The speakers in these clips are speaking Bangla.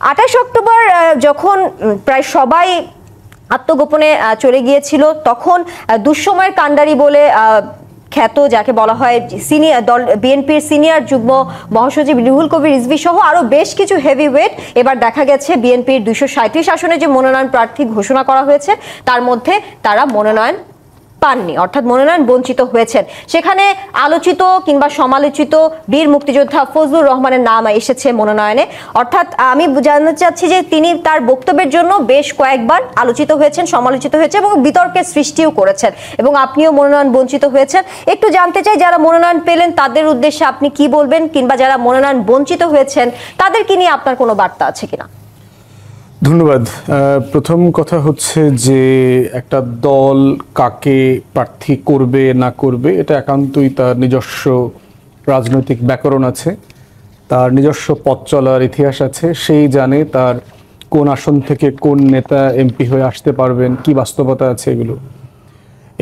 28 অক্টোবর যখন প্রায় সবাই আত্মগোপনে চলে গিয়েছিল, তখন দুঃসময়ের কাণ্ডারি বলে খ্যাত যাকে বলা হয় সিনিয়র দল বিএনপির সিনিয়র যুগ্ম মহাসচিব রুহুল কবির রিজভী সহ আরো বেশ কিছু হেভিওয়েট এবার দেখা গেছে বিএনপির 237 আসনে যে মনোনয়ন প্রার্থী ঘোষণা করা হয়েছে তার মধ্যে তারা মনোনয়ন পাননি, অর্থাৎ মনোনয়ন বঞ্চিত হয়েছেন। সেখানে আলোচিত কিংবা সমালোচিত বীর মুক্তিযোদ্ধা ফজলুর রহমানের নাম এসেছে মনোনয়নে। অর্থাৎ আমি জানতে চাচ্ছি যে তিনি তার বক্তব্যের জন্য বেশ কয়েকবার আলোচিত হয়েছেন, সমালোচিত হয়েছে এবং বিতর্কের সৃষ্টিও করেছেন, এবং আপনিও মনোনয়ন বঞ্চিত হয়েছেন। একটু জানতে চাই যারা মনোনয়ন পেলেন তাদের উদ্দেশ্যে আপনি কি বলবেন, কিংবা যারা মনোনয়ন বঞ্চিত হয়েছেন তাদেরকে নিয়ে আপনার কোনো বার্তা আছে কিনা? ধন্যবাদ। প্রথম কথা হচ্ছে যে একটা দল কাকে প্রার্থী করবে না করবে এটা একান্তই তার নিজস্ব রাজনৈতিক ব্যাকরণ আছে, তার নিজস্ব পথ চলার ইতিহাস আছে। সেই জানে তার কোন আসন থেকে কোন নেতা এমপি হয়ে আসতে পারবেন, কি বাস্তবতা আছে এগুলো,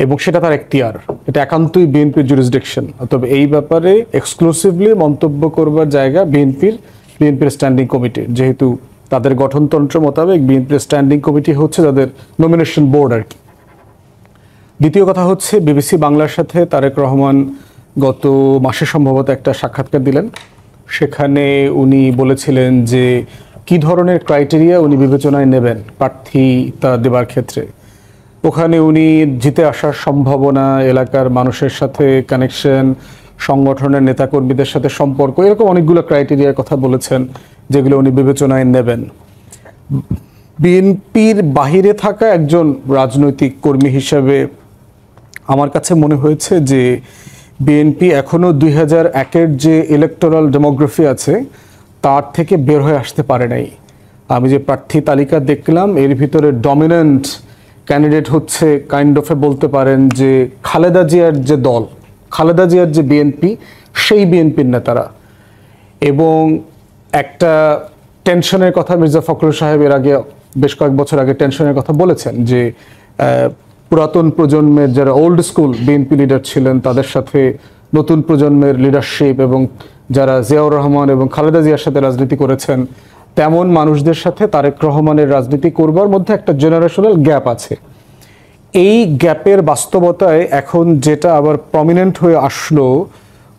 এবং সেটা তার এখতিয়ার। এটা একান্তই বিএনপির জুরিসডিকশন। তবে এই ব্যাপারে এক্সক্লুসিভলি মন্তব্য করবার জায়গা বিএনপির স্ট্যান্ডিং কমিটি, যেহেতু তাদের গঠনতন্ত্র মোতাবেক বিএনপির স্ট্যান্ডিং কমিটি হচ্ছে তাদের নমিনেশন বোর্ড আর কি। দ্বিতীয় কথা হচ্ছে বিবিসি বাংলার সাথে তারেক রহমান গত মাসে সম্ভবত একটা সাক্ষাৎকার দিলেন। সেখানে উনি বলেছিলেন যে কি ধরনের ক্রাইটেরিয়া উনি বিবেচনায় নেবেন প্রার্থীতা দেবার ক্ষেত্রে। ওখানে উনি জিতে আসার সম্ভাবনা, এলাকার মানুষের সাথে কানেকশন, সংগঠনের নেতাকর্মীদের সাথে সম্পর্ক, এরকম অনেকগুলো ক্রাইটেরিয়ার কথা বলেছেন যেগুলো উনি বিবেচনায় নেবেন। বিএনপির বাহিরে থাকা একজন রাজনৈতিক কর্মী হিসেবে আমার কাছে মনে হয়েছে যে বিএনপি এখনো 2001-এর যে ইলেকটোরাল ডেমোগ্রাফি আছে তার থেকে বের হয়ে আসতে পারে নাই। আমি যে প্রার্থী তালিকা দেখলাম এর ভিতরে ডমিনেন্ট ক্যান্ডিডেট হচ্ছে কাইন্ড অফে বলতে পারেন যে খালেদা জিয়ার যে দল, খালেদা জিয়ার যে বিএনপি, সেই বিএনপির নেতারা। এবং একটা টেনশনের কথা মির্জা ফখরুল সাহেব এর আগে বেশ কয়েক বছর আগে টেনশনের কথা বলেছেন যে পুরাতন প্রজন্মের যারা ওল্ড স্কুল বিএনপি লিডার ছিলেন তাদের সাথে নতুন প্রজন্মের লিডারশিপ, এবং যারা জিয়াউর রহমান এবং খালেদা জিয়ার সাথে রাজনীতি করেছেন তেমন মানুষদের সাথে তারেক রহমানের রাজনীতি করবার মধ্যে একটা জেনারেশনাল গ্যাপ আছে। এই গ্যাপের বাস্তবতায় এখন যেটা আবার প্রমিনেন্ট হয়ে আসলো,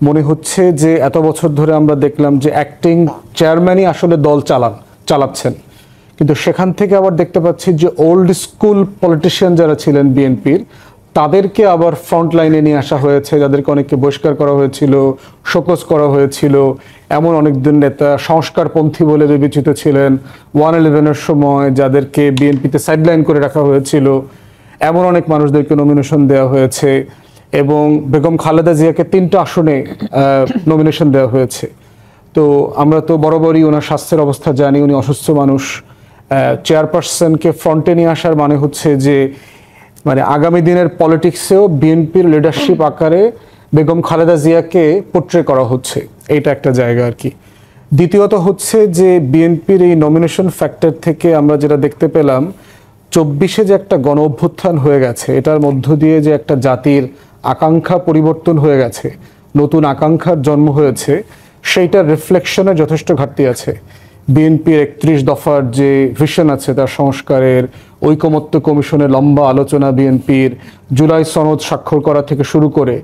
মনে হচ্ছে যে এত বছর ধরে আমরা দেখলাম যে অ্যাক্টিং চেয়ারম্যানই আসলে দল চালাচ্ছেন, কিন্তু সেখান থেকে আবার দেখতে পাচ্ছি যে ওল্ড স্কুল পলিটিশিয়ান যারা ছিলেন বিএনপির তাদেরকে আবার ফ্রন্ট লাইনে নিয়ে আসা হয়েছে, যাদেরকে অনেককে বহিষ্কার করা হয়েছিল, শোকজ করা হয়েছিল। এমন অনেকদিন নেতা সংস্কারপন্থী বলে বিবেচিত ছিলেন 111-এর সময়, যাদেরকে বিএনপিতে সাইডলাইন করে রাখা হয়েছিল। এমন অনেক মানুষদেরকে নমিনেশন দেওয়া হয়েছে, এবং বেগম খালেদা জিয়াকে 3টা আসনে নমিনেশন দেওয়া হয়েছে। তো আমরা তো বরাবরই ওনার স্বাস্থ্যের অবস্থা জানি, উনি অসুস্থ মানুষ। চেয়ারপারসনকে ফ্রন্টে নিয়ে আসার মানে হচ্ছে যে মানে আগামী দিনের পলিটিক্সেও বিএনপির লিডারশিপ আকারে বেগম খালেদা জিয়াকে পোট্রে করা হচ্ছে, এইটা একটা জায়গা আর কি। দ্বিতীয়ত হচ্ছে যে বিএনপির এই নমিনেশন ফ্যাক্টর থেকে আমরা যেটা দেখতে পেলাম 24-এ যে একটা গণ অভ্যুত্থান হয়ে গেছে, এটার মধ্য দিয়ে যে একটা জাতির আকাঙ্ক্ষা পরিবর্তন হয়ে গেছে, নতুন আকাঙ্ক্ষার জন্ম হয়েছে, সেইটার রিফ্লেকশনে যথেষ্ট ঘাটতি আছে। বিএনপির 31 দফার যে ভিশন আছে তার সংস্কারের, ঐকমত্য কমিশনের লম্বা আলোচনা, বিএনপির জুলাই সনদ স্বাক্ষর করা থেকে শুরু করে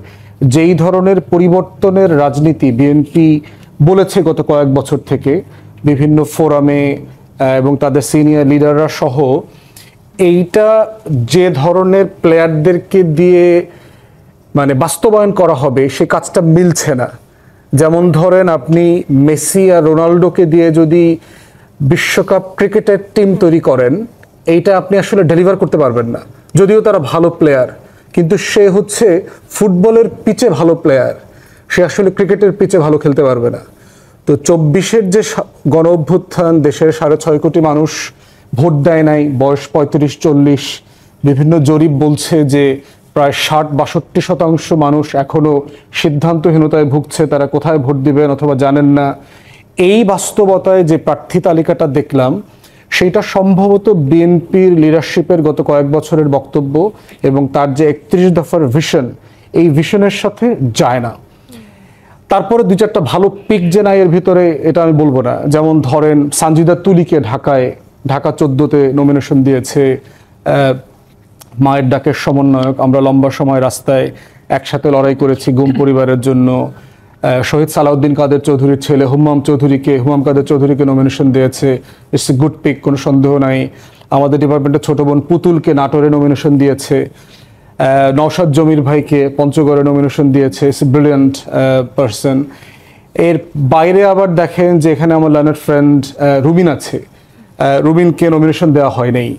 যেই ধরনের পরিবর্তনের রাজনীতি বিএনপি বলেছে গত কয়েক বছর থেকে বিভিন্ন ফোরামে এবং তাদের সিনিয়র লিডাররা সহ, এইটা যে ধরনের প্লেয়ারদেরকে দিয়ে মানে বাস্তবায়ন করা হবে সে কাজটা মিলছে না। যেমন ধরেন আপনি মেসি আর রোনাল্ডোকে দিয়ে যদি বিশ্বকাপ ক্রিকেটের টিম তৈরি করেন, এইটা আপনি আসলে ডেলিভার করতে পারবেন না। যদিও তারা ভালো প্লেয়ার, কিন্তু সে হচ্ছে ফুটবলের পিচে ভালো প্লেয়ার, সে আসলে ক্রিকেটের পিচে ভালো খেলতে পারবে না। তো 24-এর যে গণ অভ্যুত্থান, দেশের 6.5 কোটি মানুষ ভোট দেয় নাই, বয়স 35-40, বিভিন্ন জরিপ বলছে যে প্রায় 60-62% মানুষ এখনো সিদ্ধান্তহীনতায় ভুগছে, তারা কোথায় ভোট দিবেন অথবা জানেন না। এই বাস্তবতায় যে প্রার্থী তালিকাটা দেখলাম সেইটা সম্ভবত বিএনপির লিডারশিপের গত কয়েক বছরের বক্তব্য এবং তার যে 31 দফার ভিশন, এই ভিশনের সাথে যায় না। তারপরে দুই চারটা ভালো পিক যে নাই এর ভিতরে, এটা আমি বলবো না। যেমন ধরেন সানজিদা তুলিকে ঢাকা 14-তে নমিনেশন দিয়েছে মায়ের ডাকের সমন্বয়ক। আমরা লম্বা সময় রাস্তায় একসাথে লড়াই করেছি গুম পরিবারের জন্য। শহীদ সালাউদ্দিন কাদের চৌধুরীর ছেলে হুমাম কাদের চৌধুরীকে নমিনেশন দিয়েছে। ইটস এ গুড পিক, কোনো সন্দেহ নাই। আমাদের ডিপার্টমেন্টের ছোট বোন পুতুলকে নাটোরে নমিনেশন দিয়েছে। নওশাদ জমির ভাইকে পঞ্চগড়ে নমিনেশন দিয়েছে। It's a brilliant person. এর বাইরে আবার দেখেন যে এখানে আমার লার্নার ফ্রেন্ড রুবিন আছে, রুবিনকে নমিনেশন দেওয়া হয় নাই।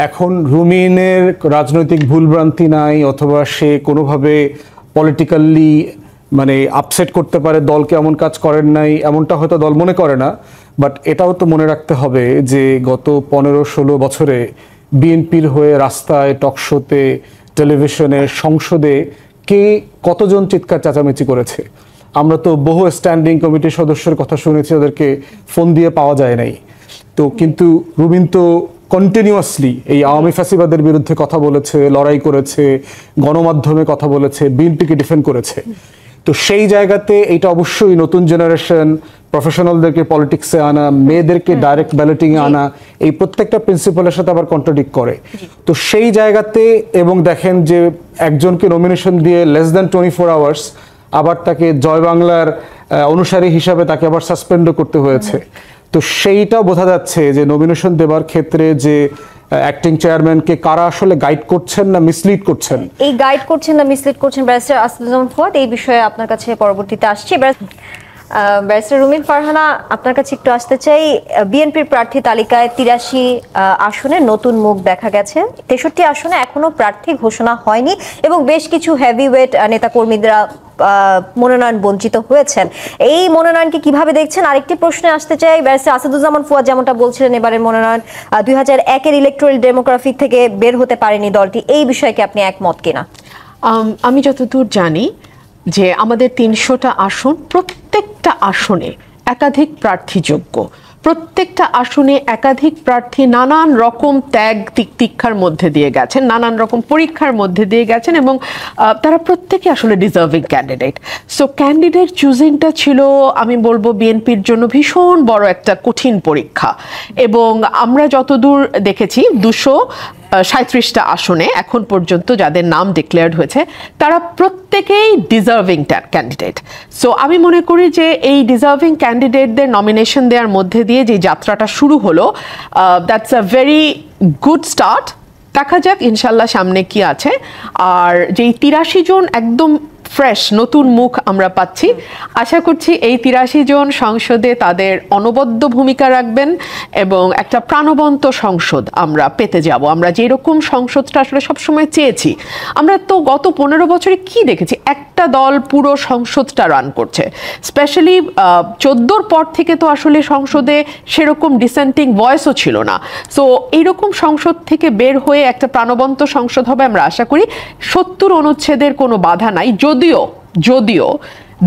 এখন রুমিনের রাজনৈতিক ভুলভ্রান্তি নাই, অথবা সে কোনোভাবে পলিটিক্যালি মানে আপসেট করতে পারে দলকে, এমন কাজ করেন নাই, এমনটা হয়তো দল মনে করে না। বাট এটাও তো মনে রাখতে হবে যে গত 15-16 বছরে বিএনপির হয়ে রাস্তায়, টকশোতে, টেলিভিশনে, সংসদে কে কতজন চিৎকার চেঁচামেচি করেছে। আমরা তো বহু স্ট্যান্ডিং কমিটির সদস্যের কথা শুনেছি, ওদেরকে ফোন দিয়ে পাওয়া যায় নাই। তো কিন্তু রুবিন তো কন্টিনিউয়াসলি এই আওয়ামী ফ্যাসিবাদের বিরুদ্ধে কথা বলেছে, লড়াই করেছে, গণমাধ্যমে কথা বলেছে, বিএনপিকে ডিফেন্ড করেছে। তো সেই জায়গাতে এইটা অবশ্যই নতুন জেনারেশন, প্রফেশনালদেরকে পলিটিক্সে আনা, মেয়েদেরকে ডাইরেক্ট ব্যালটিংয়ে আনা, এই প্রত্যেকটা প্রিন্সিপালের সাথে আবার কন্ট্রাডিক্ট করে। তো সেই জায়গাতে এবং দেখেন যে একজনকে নমিনেশন দিয়ে লেস দ্যান 24 আওয়ার্স আবার তাকে জয় বাংলার অনুসারী হিসাবে তাকে আবার সাসপেন্ডও করতে হয়েছে। তো সেইটাও বোঝা যাচ্ছে যে নমিনেশন দেবার ক্ষেত্রে যে অ্যাক্টিং চেয়ারম্যানকে কারা আসলে গাইড করছেন না মিসলিড করছেন। এই গাইড করছেন না মিসলিড করছেন ব্যারিস্টার আসাদুজ্জামান ফুয়াদ, এই বিষয়ে আপনার কাছে পরবর্তীতে আসছি। ব্যারিস্টার রুমিন ফারহানা, আপনার কাছে একটু আসতে চাই। বিএনপির প্রার্থী তালিকায় 83 আসনে নতুন মুখ দেখা গেছে। 63 আসনে এখনো প্রার্থী ঘোষণা হয়নি এবং বেশ কিছু হেভিওয়েট নেতাকর্মীরা মনোনয়ন বঞ্চিত হয়েছেন। এই মনোনয়নকে কিভাবে দেখছেন? আরেকটি প্রশ্নে আসতে চাই। ব্যারিস্টার আসাদুজ্জামান ফুয়াদ যেমনটা বলছিলেন, এবারের মনোনয়ন 2001-এর ইলেকটোরাল ডেমোগ্রাফি থেকে বের হতে পারেনি দলটি, এই বিষয়কে আপনি একমত কিনা? আমি যতদূর জানি যে আমাদের 300টা আসন, প্রত্যেকটা আসনে একাধিক প্রার্থীযোগ্য, প্রত্যেকটা আসনে একাধিক প্রার্থী নানান রকম ত্যাগ তিক্ষার মধ্যে দিয়ে গেছেন, নানান রকম পরীক্ষার মধ্যে দিয়ে গেছেন এবং তারা প্রত্যেকে আসলে ডিজার্ভিং ক্যান্ডিডেট। সো ক্যান্ডিডেট চুজিংটা ছিল, আমি বলবো, বিএনপির জন্য ভীষণ বড় একটা কঠিন পরীক্ষা। এবং আমরা যতদূর দেখেছি 237টা আসনে এখন পর্যন্ত যাদের নাম ডিক্লেয়ার্ড হয়েছে তারা প্রত্যেকেই ডিজার্ভিং ক্যান্ডিডেট। সো আমি মনে করি যে এই ডিজার্ভিং ক্যান্ডিডেটদের নমিনেশন দেওয়ার মধ্যে দিয়ে যে যাত্রাটা শুরু হলো, that's a very good start. দেখা যাক ইনশাল্লাহ সামনে কি আছে। আর যেই 83 জন একদম ফ্রেশ নতুন মুখ আমরা পাচ্ছি, আশা করছি এই 83 জন সংসদে তাদের অনবদ্য ভূমিকা রাখবেন এবং একটা প্রাণবন্ত সংসদ আমরা পেতে যাব। আমরা যেরকম সংসদটা আসলে সবসময় চেয়েছি। আমরা তো গত 15 বছরে কি দেখেছি, একটা দল পুরো সংসদটা রান করছে। স্পেশালি 14-র পর থেকে তো আসলে সংসদে সেরকম ডিসেন্টিং ভয়েসও ছিল না। সো এইরকম সংসদ থেকে বের হয়ে একটা প্রাণবন্ত সংসদ হবে আমরা আশা করি। 70 অনুচ্ছেদের কোনো বাধা নাই, যদিও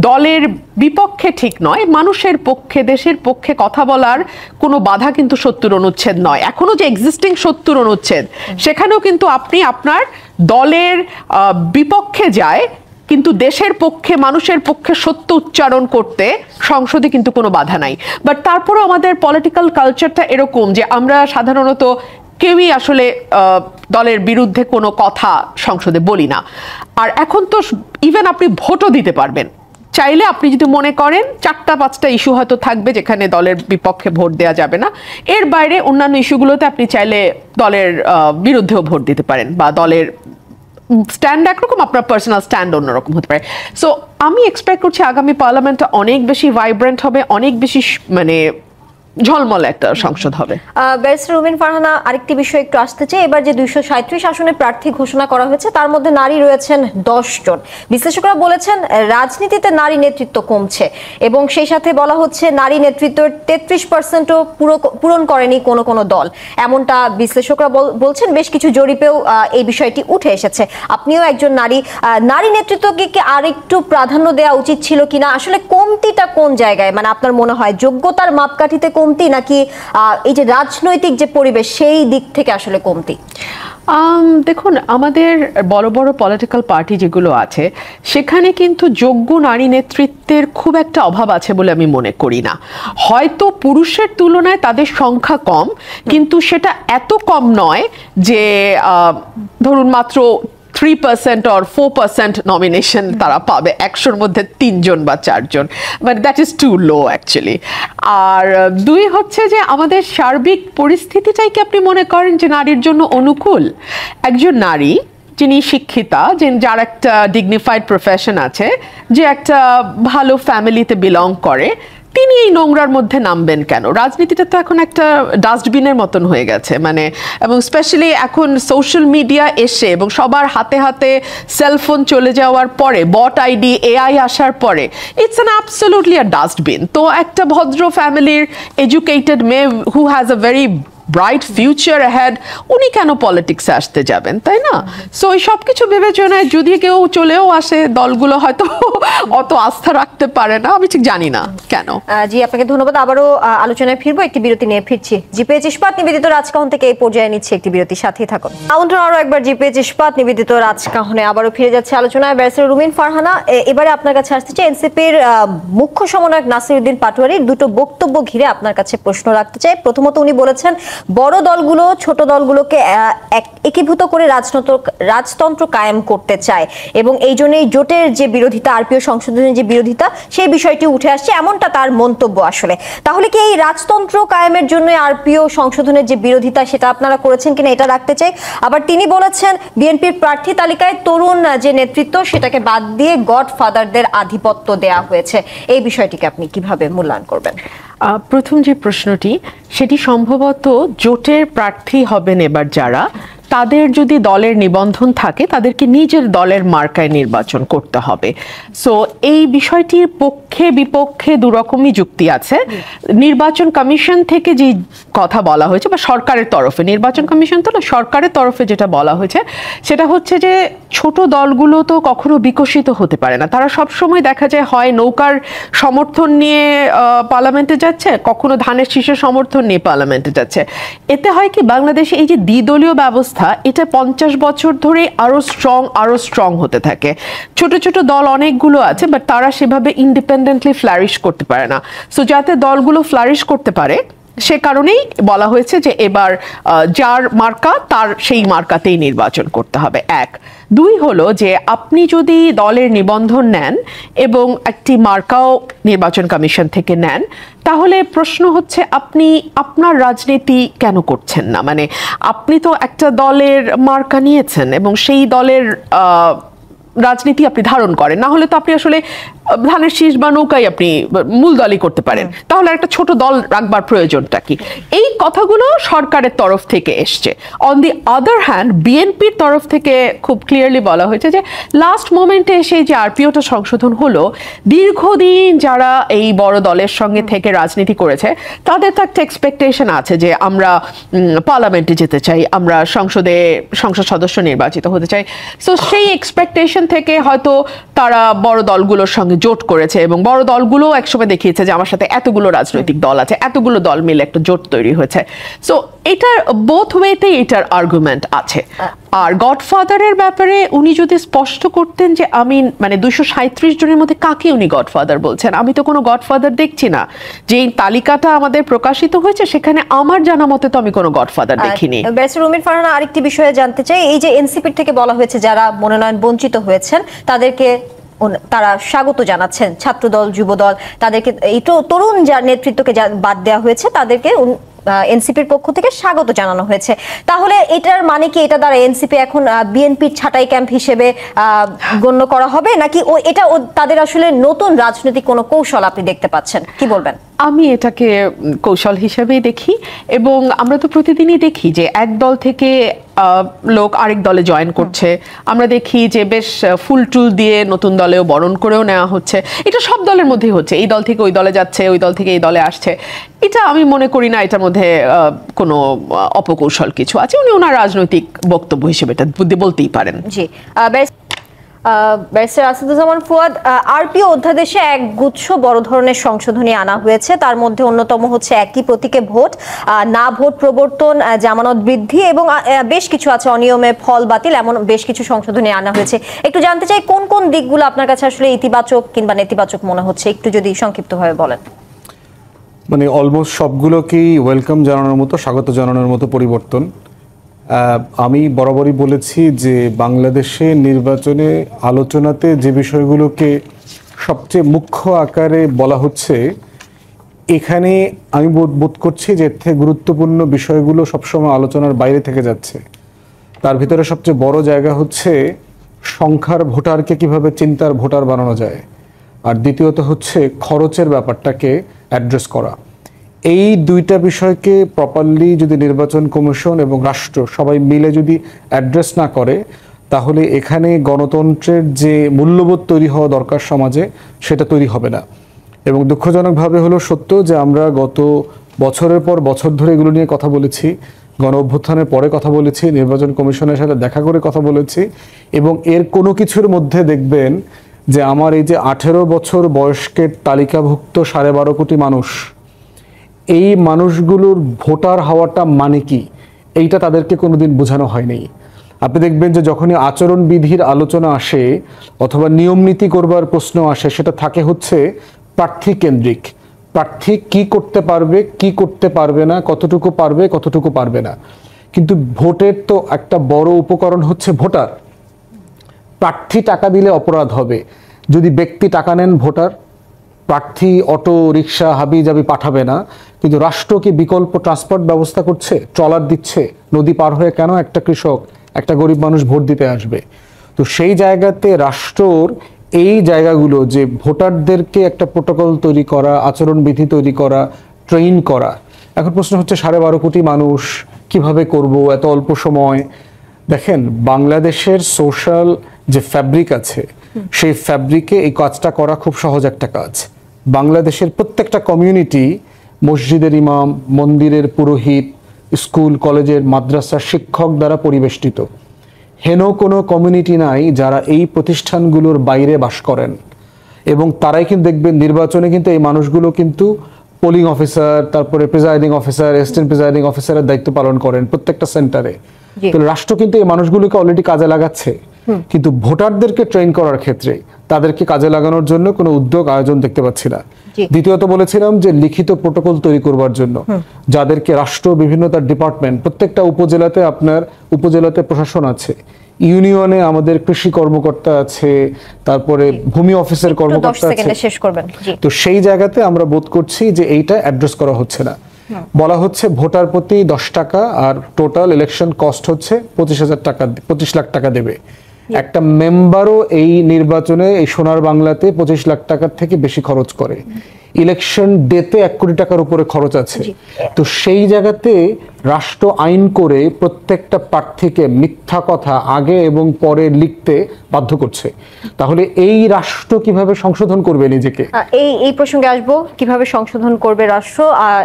দলের বিপক্ষে ঠিক নয়, মানুষের পক্ষে, দেশের পক্ষে কথা বলার কোনো বাধা কিন্তু 70 অনুচ্ছেদ নয়। এখনো যে এক্সিস্টিং 70 অনুচ্ছেদ, সেখানেও কিন্তু আপনি আপনার দলের বিপক্ষে যায় কিন্তু দেশের পক্ষে, মানুষের পক্ষে সত্য উচ্চারণ করতে সংসদে কিন্তু কোনো বাধা নাই। বাট তারপরেও আমাদের পলিটিক্যাল কালচারটা এরকম যে আমরা সাধারণত কেউই আসলে দলের বিরুদ্ধে কোনো কথা সংসদে বলি না। আর এখন তো ইভেন আপনি ভোটও দিতে পারবেন চাইলে। আপনি যদি মনে করেন 4-5টা ইস্যু হয়তো থাকবে যেখানে দলের বিপক্ষে ভোট দেওয়া যাবে না, এর বাইরে অন্যান্য ইস্যুগুলোতে আপনি চাইলে দলের বিরুদ্ধেও ভোট দিতে পারেন, বা দলের স্ট্যান্ড একরকম, আপনার পার্সোনাল স্ট্যান্ড অন্যরকম হতে পারে। সো আমি এক্সপেক্ট করছি আগামী পার্লামেন্টটা অনেক বেশি ভাইব্রেন্ট হবে, অনেক বেশি মানে ঝলমল একটা সংসদ হবে। ব্যারিস্টার রুমিন ফারহানা, আরেকটি বিষয় একটু আসতে চাই। এবার যে 237 আসনে প্রার্থী ঘোষণা করা হয়েছে তার মধ্যে নারী রয়েছেন 10 জন। বিশ্লেষকরা বলেছেন রাজনীতিতে নারী নেতৃত্ব কমছে এবং সেই সাথে বলা হচ্ছে নারী নেতৃত্বের 33%ও পূরণ করেনি কোনো দল, এমনটা বিশ্লেষকরা বলছেন। বেশ কিছু জরিপেও এই বিষয়টি উঠে এসেছে। আপনিও একজন নারী নেতৃত্বকে কি আরেকটু প্রাধান্য দেওয়া উচিত ছিল কিনা? আসলে কমতিটা কোন জায়গায়, মানে আপনার মনে হয় যোগ্যতার মাপকাঠিতে কমতি নাকি এই যে রাজনৈতিক যে পরিবেশ সেই দিক থেকে আসলে কমতি? দেখুন, আমাদের বড় বড় পলিটিক্যাল পার্টি যেগুলো আছে সেখানে কিন্তু যোগ্য নারী নেতৃত্বের খুব একটা অভাব আছে বলে আমি মনে করি না। হয়তো পুরুষের তুলনায় তাদের সংখ্যা কম, কিন্তু সেটা এত কম নয় যে ধরুন মাত্র 3% or 4% নমিনেশন তারা পাবে 100-র মধ্যে 3 জন বা 4 জন, but that is too low actually. আর দুই হচ্ছে যে আমাদের সার্বিক পরিস্থিতিটাই কি আপনি মনে করেন যে নারীর জন্য অনুকূল? একজন নারী যিনি শিক্ষিতা, যার একটা ডিগনিফাইড প্রফেশন আছে, যে একটা ভালো ফ্যামিলিতে বিলং করে, তিনি এই নোংরার মধ্যে নামবেন কেন? রাজনীতিটা তো এখন একটা ডাস্টবিনের মতন হয়ে গেছে, মানে, এবং স্পেশালি এখন সোশ্যাল মিডিয়া এসে এবং সবার হাতে হাতে সেলফোন চলে যাওয়ার পরে, বট আইডি, এআই আসার পরে, it's an absolutely a dustbin. তো একটা ভদ্র ফ্যামিলির এডুকেটেড মেয়ে who has a very bright future ahead, উনি কেন পলিটিক্সে আসতে যাবেন, তাই না? সো এই সব কিছু বিবেচনায় যদি কেউ চলেও আসে, দলগুলো হয়তো অত আস্থা রাখতে পারে না, আমি ঠিক জানি না কেন। জি, আপনাকে ধন্যবাদ। আবারও আলোচনায় ফিরবো, একটি বিরতি নিয়ে ফিরছি। জিপিএইচ ইস্পাত নিবেদিত রাজকাহন থেকে এই পর্যায়ে নিচ্ছে একটি বিরতির সাথেই থাকুন। আমন্ত্রণ আরো একবার জিপিএইচ ইস্পাত নিবেদিত রাজকাহনে আবারও ফিরে যাচ্ছে আলোচনায়। ব্যারিস্টার রুমিন ফারহানা, এবারে আপনার কাছে আসতে চাই এনসিপির মুখ্য সমন্বয়ক নাসিরউদ্দিন পাটোয়ারির দুটো বক্তব্য ঘিরে আপনার কাছে প্রশ্ন রাখতে চাই। প্রথমত, উনি বলেছেন বড় দলগুলো ছোট দলগুলোকে একীভূত করে রাজতন্ত্র কায়েম করতে চায় এবং এই জন্যই জোটের যে বিরোধিতা, আরপিও সংশোধনের যে বিরোধিতা, সেই বিষয়টি উঠে আসছে, এমনটা তার মন্তব্য। আসলে তাহলে কি এই রাজতন্ত্র কায়েমের জন্য আরপিও সংশোধনের যে বিরোধিতা, সেটা আপনারা করেছেন কিনা, এটা রাখতে চাই। আবার তিনি বলেছেন বিএনপির প্রার্থী তালিকায় তরুণ যে নেতৃত্ব, সেটাকে বাদ দিয়ে গডফাদারদের আধিপত্য দেয়া হয়েছে। এই বিষয়টিকে আপনি কিভাবে মূল্যায়ন করবেন? প্রথম যে প্রশ্নটি, সেটি সম্ভবত জোটের প্রার্থী হবেন এবার যারা, তাদের যদি দলের নিবন্ধন থাকে তাদেরকে নিজের দলের মার্কায় নির্বাচন করতে হবে। সো এই বিষয়টির পক্ষে বিপক্ষে দুরকমই যুক্তি আছে। নির্বাচন কমিশন থেকে যে কথা বলা হয়েছে, বা সরকারের তরফে, নির্বাচন কমিশন তো না, সরকারের তরফে যেটা বলা হয়েছে সেটা হচ্ছে যে ছোট দলগুলো তো কখনো বিকশিত হতে পারে না। তারা সবসময় দেখা যায় হয় নৌকার সমর্থন নিয়ে পার্লামেন্টে যাচ্ছে, কখনো ধানের শীষের সমর্থন নিয়ে পার্লামেন্টে যাচ্ছে। এতে হয় কি, বাংলাদেশে এই যে দ্বিদলীয় ব্যবস্থা, এটা 50 বছর ধরে আরো স্ট্রং হতে থাকে। ছোট ছোট দল অনেকগুলো আছে, বাট তারা সেভাবে ইন্ডিপেন্ডেন্টলি ফ্লারিশ করতে পারে না। সো যাতে দলগুলো ফ্লারিশ করতে পারে, সে কারণেই বলা হয়েছে যে এবার যার মার্কা, তার সেই মার্কাতেই নির্বাচন করতে হবে। এক। দুই হলো যে আপনি যদি দলের নিবন্ধন নেন এবং একটি মার্কাও নির্বাচন কমিশন থেকে নেন, তাহলে প্রশ্ন হচ্ছে আপনি আপনার রাজনীতি কেন করছেন না? মানে আপনি তো একটা দলের মার্কা নিয়েছেন এবং সেই দলের রাজনীতি আপনি ধারণ করেন, না হলে তো আপনি আসলে ধানের শীষ বা নৌকাই আপনি মূল দলই করতে পারেন, তাহলে একটা ছোট দল রাখবার প্রয়োজনটা কি? এই কথাগুলো সরকারের তরফ থেকে এসছে। অন দি আদার হ্যান্ড, বিএনপির তরফ থেকে খুব ক্লিয়ারলি বলা হয়েছে যে লাস্ট মোমেন্টে এসে যে আরপিওটা সংশোধন হলো, দীর্ঘদিন যারা এই বড় দলের সঙ্গে থেকে রাজনীতি করেছে, তাদের তো একটা এক্সপেকটেশন আছে যে আমরা পার্লামেন্টে যেতে চাই, আমরা সংসদ সদস্য নির্বাচিত হতে চাই। সো সেই এক্সপেকটেশন থেকে হয়তো তারা বড় দলগুলোর সঙ্গে জোট করেছে, এবং বড় দলগুলো একসময় দেখিয়েছে যে আমার সাথে এতগুলো রাজনৈতিক দল আছে, এতগুলো দল মিলে একটা জোট তৈরি হয়েছে। সো এটার বোথ ওয়েতেই এটার আর্গুমেন্ট আছে। আর গডফাদারের ব্যাপারে উনি যদি স্পষ্ট করতেন যে আমি, মানে 237 জনের মধ্যে কাকে উনি গডফাদার বলছেন, আমি তো কোনো গডফাদার দেখছি না। যে তালিকাটা আমাদের প্রকাশিত হয়েছে সেখানে আমার জানা মতে তো আমি কোনো গডফাদার দেখিনি। ব্যারিস্টার রুমিন ফারহানা, আরেকটি বিষয়ে জানতে চাই, এই যে এনসিপির থেকে বলা হয়েছে যারা মনোনয়ন বঞ্চিত হয়েছেন তাদেরকে তারা স্বাগত জানাচ্ছেন, ছাত্রদল, যুবদল, তাদেরকে এই তো তরুণ যার নেতৃত্বকে বাদ দেওয়া হয়েছে তাদেরকে এনসিপির পক্ষ থেকে স্বাগত জানানো হয়েছে। তাহলে এটার মানে কি, এটা দ্বারা এনসিপি এখন বিএনপির ছাঁটাই ক্যাম্প হিসেবে গণ্য করা হবে, নাকি এটা তাদের আসলে নতুন রাজনৈতিক কোনো কৌশল আপনি দেখতে পাচ্ছেন? কি বলবেন? আমি এটাকে কৌশল হিসেবেই দেখি, এবং আমরা তো প্রতিদিনই দেখি যে এক দল থেকে লোক আরেক দলে জয়েন করছে। আমরা দেখি যে বেশ ফুল টুল দিয়ে নতুন দলেও বরণ করেও নেওয়া হচ্ছে। এটা সব দলের মধ্যেই হচ্ছে, এই দল থেকে ওই দলে যাচ্ছে, ওই দল থেকে এই দলে আসছে। এটা আমি মনে করি না এটার মধ্যে কোনো অপকৌশল কিছু আছে। উনি ওনার রাজনৈতিক বক্তব্য হিসেবে এটা বলতেই পারেন। জি, ব্যারিস্টার আসাদুজ্জামান ফুয়াদ, আরপিও অধ্যাদেশে এক গুচ্ছ বড় ধরনের সংশোধনী আনা হয়েছে। তার মধ্যে অন্যতম হচ্ছে একই প্রতীকে ভোট, না ভোট প্রবর্তন, জামানত বৃদ্ধি এবং বেশ কিছু আছে অনিয়মে ফল বাতিল, এমন বেশ কিছু সংশোধনী আনা হয়েছে। একটু জানতে চাই কোন কোন দিকগুলো আপনার কাছে আসলে ইতিবাচক কিংবা নেতিবাচক মনে হচ্ছে, একটু যদি সংক্ষিপ্তভাবে বলেন। মানে অলমোস্ট সবগুলোকেই ওয়েলকাম জানানোর মতো, স্বাগত জানানোর মতো পরিবর্তন। আমি বরাবরই বলেছি যে বাংলাদেশে নির্বাচনে আলোচনাতে যে বিষয়গুলোকে সবচেয়ে মুখ্য আকারে বলা হচ্ছে, এখানে আমি বোধ করছি যে এর থেকে গুরুত্বপূর্ণ বিষয়গুলো সবসময় আলোচনার বাইরে থেকে যাচ্ছে। তার ভিতরে সবচেয়ে বড় জায়গা হচ্ছে সংখ্যার ভোটারকে কিভাবে চিন্তার ভোটার বানানো যায়, আর দ্বিতীয়ত হচ্ছে খরচের ব্যাপারটাকে অ্যাড্রেস করা। এই দুইটা বিষয়কে প্রপারলি যদি নির্বাচন কমিশন এবং রাষ্ট্র সবাই মিলে যদি অ্যাড্রেস না করে, তাহলে এখানে গণতন্ত্রের যে মূল্যবোধ তৈরি হওয়া দরকার সমাজে, সেটা তৈরি হবে না। এবং দুঃখজনকভাবে হলো সত্য যে আমরা গত বছরের পর বছর ধরে এগুলো নিয়ে কথা বলেছি, গণ অভ্যুত্থানের পরে কথা বলেছি, নির্বাচন কমিশনের সাথে দেখা করে কথা বলেছি, এবং এর কোনো কিছুর মধ্যে দেখবেন যে আমার এই যে 18 বছর বয়স্কের তালিকাভুক্ত 12.5 কোটি মানুষ, এই মানুষগুলোর ভোটার হওয়াটা মানে কি, এইটা তাদেরকে কোনোদিন বোঝানো হয়নি। আপনি দেখবেন যে যখনই আচরণবিধির আলোচনা আসে অথবা নিয়ম নীতি করবার প্রশ্ন আসে, সেটা থাকে হচ্ছে প্রার্থী কেন্দ্রিক। প্রার্থী কি করতে পারবে, কি করতে পারবে না, কতটুকু পারবে, কতটুকু পারবে না। কিন্তু ভোটের তো একটা বড় উপকরণ হচ্ছে ভোটার। প্রার্থী টাকা দিলে অপরাধ হবে, যদি ব্যক্তি টাকা নেন ভোটার, প্রার্থী অটো রিক্সা হাবি জাবি পাঠাবে না, কিন্তু রাষ্ট্র কি বিকল্প ট্রান্সপোর্ট ব্যবস্থা করছে, ট্রলার দিচ্ছে? নদী পার হয়ে কেন একটা কৃষক, একটা গরিব মানুষ ভোট দিতে আসবে? তো সেই জায়গাতে রাষ্ট্রর এই জায়গাগুলো, যে ভোটারদেরকে একটা প্রোটোকল তৈরি করা, আচরণবিধি তৈরি করা, ট্রেন করা। এখন প্রশ্ন হচ্ছে 12.5 কোটি মানুষ কিভাবে করব এত অল্প সময়? দেখেন, বাংলাদেশের সোশ্যাল যে ফ্যাব্রিক আছে, সেই ফ্যাব্রিকে এই কাজটা করা খুব সহজ একটা কাজ। বাংলাদেশের প্রত্যেকটা কমিউনিটি মসজিদের ইমাম, মন্দিরের পুরোহিত, স্কুল কলেজের মাদ্রাসার শিক্ষক দ্বারা পরিবেষ্টিত। হেন কোনো কমিউনিটি নাই যারা এই প্রতিষ্ঠানগুলোর বাইরে বাস করেন। এবং তারাই কিন্তু দেখবেন নির্বাচনে কিন্তু এই মানুষগুলো কিন্তু পোলিং অফিসার, তারপরে প্রিজাইডিং অফিসার, অ্যাসিস্ট্যান্ট প্রিজাইডিং অফিসারের দায়িত্ব পালন করেন প্রত্যেকটা সেন্টারে। তো রাষ্ট্র কিন্তু এই মানুষগুলোকে অলরেডি কাজে লাগাচ্ছে, কিন্তু ভোটারদেরকে ট্রেন করার ক্ষেত্রে তাদেরকে কাজে লাগানোর জন্য কোনো উদ্যোগ আয়োজন দেখতে পাচ্ছি না। দ্বিতীয়ত বলেছিলাম যে লিখিত প্রোটোকল তৈরি করবার জন্য যাদেরকে রাষ্ট্র বিভিন্ন তার ডিপার্টমেন্ট, প্রত্যেকটা উপজেলাতে আপনার উপজেলাতে প্রশাসন আছে, ইউনিয়নে আমাদের কৃষি কর্মকর্তা আছে, তারপরে ভূমি অফিসের কর্মকর্তা আছে, তো সেই জায়গাতে আমরা বোধ করছি যে এইটা অ্যাড্রেস করা হচ্ছে না। বলা হচ্ছে ভোটার প্রতি 10 টাকা, আর টোটাল ইলেকশন কস্ট হচ্ছে 25,000 টাকা, 25 লাখ টাকা দেবে। একটা মেম্বারও এই নির্বাচনে এই সোনার বাংলাতে 25 লাখ টাকার থেকে বেশি খরচ করে। ইলেকশন ডেতে 1 কোটি টাকার উপরে খরচ আছে। তো সেই জায়গাতে রাষ্ট্র আইন করে প্রত্যেকটা প্রার্থীকে মিথ্যা কথা আগে এবং পরে লিখতে বাধ্য করছে। তাহলে এই রাষ্ট্র কিভাবে সংশোধন করবে নিজেকে? এই প্রসঙ্গে আসবো, কিভাবে সংশোধন করবে রাষ্ট্র।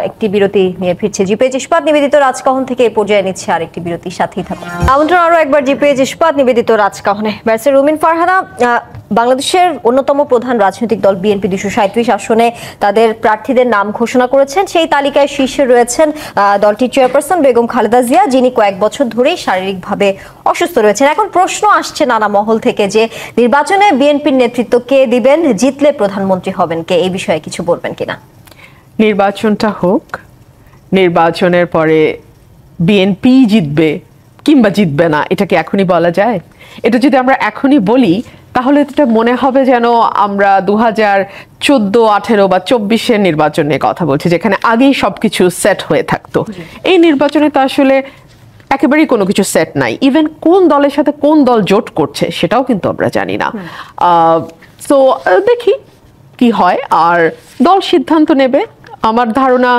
একটি বিরতি নিয়ে ফিরছে জিপিএইচ ইস্পাত নিবেদিত রাজকাহন থেকে। এই পর্যায়ে নিচ্ছে আরেকটি বিরতি, সাথেই থাকুন। আমন্ত্রণ আরো একবার জিপিএইচ ইস্পাত নিবেদিত রাজকাহনে। ব্যারিস্টার রুমিন ফারহানা, বাংলাদেশের অন্যতম প্রধান রাজনৈতিক দল বিএনপি 237 আসনে তাদের প্রার্থীদের নাম ঘোষণা করেছেন। সেই তালিকায় শীর্ষে রয়েছেন দলটির চেয়ারপারসন বেগম খালেদা জিয়া, যিনি কয়েক বছর ধরেই শারীরিকভাবে অসুস্থ রয়েছেন। এখন প্রশ্ন আসছে নানা মহল থেকে যে নির্বাচনে বিএনপির নেতৃত্ব কে দিবেন, জিতলে প্রধানমন্ত্রী হবেন কে, এই বিষয়ে কিছু বলবেন কিনা? নির্বাচনটা হোক, নির্বাচনের পরে বিএনপি জিতবে কিংবা জিতবে না, এটা কি এখনই বলা যায়? এটা যদি আমরা এখনই বলি তাহলে এটা মনে হবে যেন আমরা 2014, 18 বা 24-এর নির্বাচন নিয়ে কথা বলছি, যেখানে আগেই সবকিছু সেট হয়ে থাকতো। এই নির্বাচনে তো আসলে একেবারেই কোনো কিছু সেট নাই। ইভেন কোন দলের সাথে কোন দল জোট করছে সেটাও কিন্তু আমরা জানি না। সো দেখি কি হয়, আর দল সিদ্ধান্ত নেবে। আমার ধারণা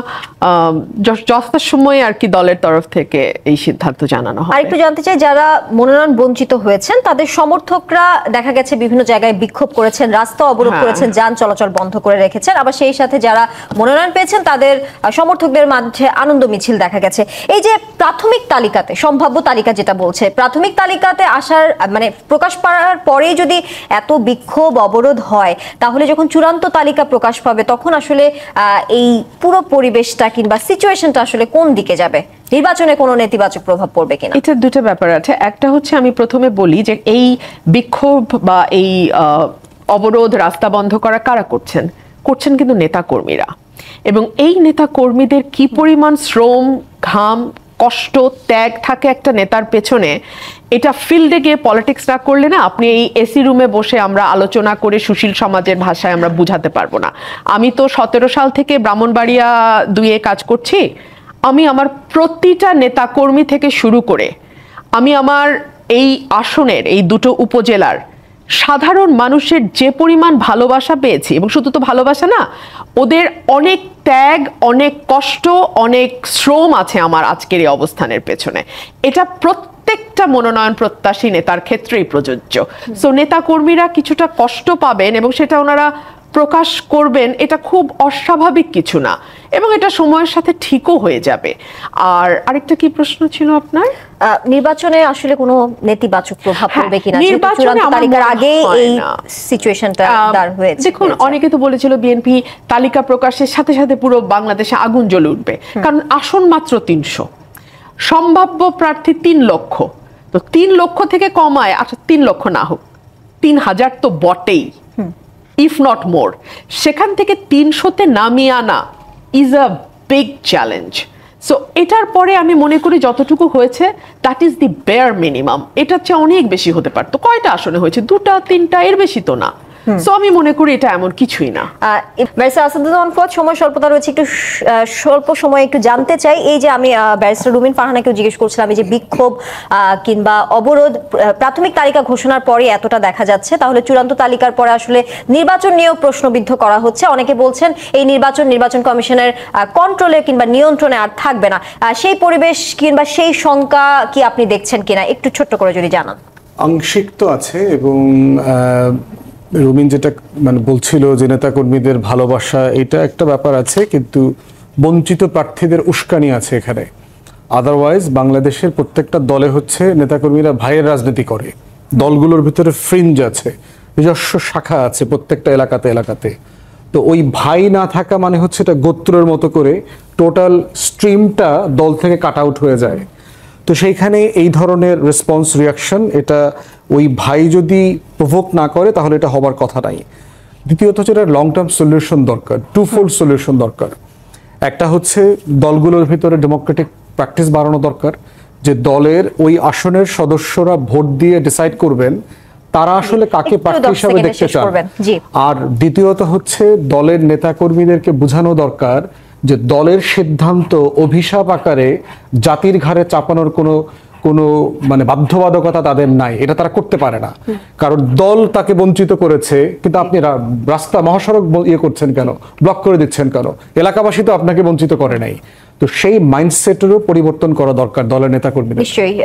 যথাসময়ে আর কি দলের তরফ থেকে এই সিদ্ধান্ত জানানো হবে। আর একটু জানতে চাই, যারা মনোনয়ন বঞ্চিত হয়েছেন তাদের সমর্থকরা দেখা গেছে বিভিন্ন জায়গায় বিক্ষোভ করেছেন, রাস্তা অবরোধ করেছেন, যান চলাচল বন্ধ করে রেখেছেন, আবার সেই সাথে যারা মনোনয়ন পেয়েছেন তাদের সমর্থকদের মাঝে আনন্দ মিছিল দেখা গেছে। এই যে প্রাথমিক তালিকাতে, সম্ভাব্য তালিকা যেটা বলছে, প্রাথমিক তালিকাতে আসার মানে প্রকাশ পাওয়ার পরেই যদি এত বিক্ষোভ অবরোধ হয়, তাহলে যখন চূড়ান্ত তালিকা প্রকাশ পাবে তখন আসলে এই পুরো পরিবেশটা কিংবা সিচুয়েশনটা আসলে কোন দিকে যাবে? নির্বাচনে কোনো নেতিবাচক প্রভাব পড়বে কিনা? এটা দুটো ব্যাপার আছে। একটা হচ্ছে আমি প্রথমে বলি যে এই বিক্ষোভ বা এই অবরোধ, রাস্তা বন্ধ করা কারা করছেন? করছেন কিন্তু নেতা কর্মীরা। এবং এই নেতা কর্মীদের কি পরিমাণ শ্রম, ঘাম, কষ্ট, ত্যাগ থাকে একটা নেতার পেছনে, এটা ফিল্ডে গিয়ে পলিটিক্স না করলে না আপনি এই এসি রুমে বসে আমরা আলোচনা করে সুশীল সমাজের ভাষায় আমরা বুঝাতে পারবো না। আমি তো 17 সাল থেকে ব্রাহ্মণবাড়িয়া 2-এ কাজ করছি। আমি আমার প্রতিটা নেতা কর্মী থেকে শুরু করে আমি আমার এই আসনের এই দুটো উপজেলার সাধারণ মানুষের যে পরিমাণ ভালোবাসা পেয়েছি, এবং শুধু তো ভালোবাসা না, ওদের অনেক ত্যাগ, অনেক কষ্ট, অনেক শ্রম আছে আমার আজকের এই অবস্থানের পেছনে। এটা প্রত্যেকটা মনোনয়ন প্রত্যাশী নেতার ক্ষেত্রেই প্রযোজ্য। সো নেতা কর্মীরা কিছুটা কষ্ট পাবেন এবং সেটা ওনারা প্রকাশ করবেন, এটা খুব অস্বাভাবিক কিছু না, এবং এটা সময়ের সাথে ঠিকও হয়ে যাবে। আর আরেকটা কি প্রশ্ন ছিল আপনার? নির্বাচনে আসলে কোনো নেতিবাচক প্রভাব পড়বে কিনা? নির্বাচনে তালিকার আগে এই সিচুয়েশনটা দাঁড় হয়েছে। দেখুন, অনেকে তো বলেছিল বিএনপি তালিকা প্রকাশের সাথে সাথে পুরো বাংলাদেশে আগুন জ্বলে উঠবে, কারণ আসন মাত্র 300, সম্ভাব্য প্রার্থী 3 লক্ষ। তো 3 লক্ষ থেকে কমায়, আচ্ছা 3 লক্ষ না হোক, 3000 তো বটেই, ইফ নট মোর। সেখান থেকে 300-তে নামিয়ে আনা is a big challenge. So এটার পরে আমি মনে করি যতটুকু হয়েছে that is the bear minimum. এটার চেয়ে অনেক বেশি হতে পারতো। কয়টা আসনে হয়েছে? 2টা 3টা, এর বেশি তো না। সো আমি মনে করি এটা এমন কিছুই না। ব্যারিস্টার আসাদুজ্জামান ফুয়াদ, সময় স্বল্পতা রয়েছে, একটু স্বল্প সময় একটু জানতে চাই, এই যে আমি ব্যারিস্টার রুমিন ফারহানাকেও জিজ্ঞেস করছিলাম, এই যে বিক্ষোভ কিংবা অবরোধ প্রাথমিক তালিকা ঘোষণার পরে এতটা দেখা যাচ্ছে, তাহলে চূড়ান্ত তালিকার পরে আসলে নির্বাচন নিয়েও প্রশ্নবিদ্ধ করা হচ্ছে। অনেকে বলছেন এই নির্বাচন কমিশনের কন্ট্রোলে কিংবা নিয়ন্ত্রণে আর থাকবে না। সেই পরিবেশ কিংবা সেই শঙ্কা কি আপনি দেখছেন কিনা, একটু ছোট্ট করে যদি জানান। আংশিক তো আছে, এবং রুমিন যেটা মানে বলছিল যে নেতাকর্মীদের ভালোবাসা, এটা একটা ব্যাপার আছে, কিন্তু বঞ্চিত প্রার্থীদের উস্কানি আছে এখানে। আদারওয়াইজ বাংলাদেশের প্রত্যেকটা দলে হচ্ছে নেতাকর্মীরা ভাইয়ের রাজনীতি করে। দলগুলোর ভিতরে ফ্রিঞ্জ আছে, নিজস্ব শাখা আছে প্রত্যেকটা এলাকাতে। তো ওই ভাই না থাকা মানে হচ্ছে এটা গোত্রের মতো করে টোটাল স্ট্রিমটা দল থেকে কাট আউট হয়ে যায়। তো সেইখানে এই ধরনের রেসপন্স, রিয়াকশন, এটা ওই ভাই যদি প্রভোক না করে তাহলে এটা হবার কথা নাই। দ্বিতীয়ত হচ্ছে এটা লং টার্ম সলিউশন দরকার, টুফোল্ড সলিউশন দরকার। একটা হচ্ছে দলগুলোর ভিতরে ডেমোক্রেটিক প্র্যাকটিস বাড়ানো দরকার, যে দলের ওই আসনের সদস্যরা ভোট দিয়ে ডিসাইড করবেন তারা আসলে কাকে প্রার্থী হিসাবে দেখতে চান। আর দ্বিতীয়ত হচ্ছে দলের নেতাকর্মীদেরকে বোঝানো দরকার যে দলের সিদ্ধান্ত অভিশাপ আকারে জাতির ঘাড়ে চাপানোর কোনো মানে বাধ্যবাধকতা তাদের নাই, এটা তারা করতে পারে না। কারণ দল তাকে বঞ্চিত করেছে, কিন্তু আপনি রাস্তা, মহাসড়ক ইয়ে করছেন কেন, ব্লক করে দিচ্ছেন কেন? এলাকাবাসী তো আপনাকে বঞ্চিত করে নাই। তো সেই মাইন্ডসেটেরও পরিবর্তন করা দরকার দলের নেতাকর্মীদের। নিশ্চয়ই।